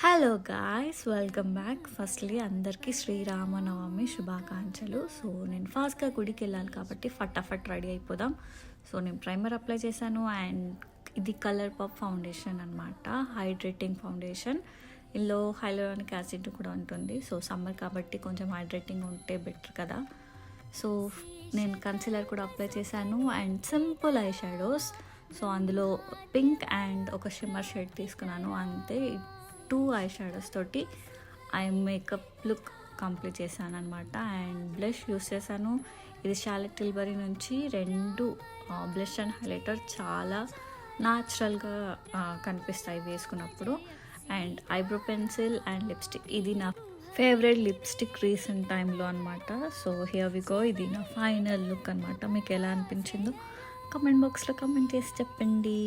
Hello guys, welcome back. Firstly అందరికీ శ్రీరామనవమి శుభాకాంక్షలు. So నేను ఫాస్ట్గా గుడికి వెళ్ళాలి కాబట్టి ఫటాఫట్ రెడీ అయిపోదాం. సో నేను ప్రైమర్ అప్లై చేశాను అండ్ ఇది కలర్ పప్ ఫౌండేషన్ అనమాట, హైడ్రేటింగ్ ఫౌండేషన్. ఇందులో హైలోనిక్ యాసిడ్ కూడా ఉంటుంది. సో సమ్మర్ కాబట్టి కొంచెం హైడ్రేటింగ్ ఉంటే బెటర్ కదా. సో నేను కన్సిలర్ కూడా అప్లై చేశాను and simple I shadows. So అందులో పింక్ అండ్ ఒక షిమ్మర్ షేడ్ తీసుకున్నాను, అంతే. 2 ఐ షాడోస్ తోటి ఐ మేకప్ లుక్ కంప్లీట్ చేశాను అనమాట. అండ్ బ్లష్ యూస్ చేశాను. ఇది షార్లెట్ టిల్బరీ నుంచి 2 బ్లష్ అండ్ హైలైటర్ చాలా న్యాచురల్గా కనిపిస్తాయి వేసుకున్నప్పుడు. And eyebrow pencil and lipstick, ఇది నా ఫేవరెట్ లిప్స్టిక్ రీసెంట్ టైంలో అనమాట. So here we go. ఇది నా ఫైనల్ లుక్ అనమాట. మీకు ఎలా అనిపించిందో కమెంట్ బాక్స్లో కమెంట్ చేసి చెప్పండి.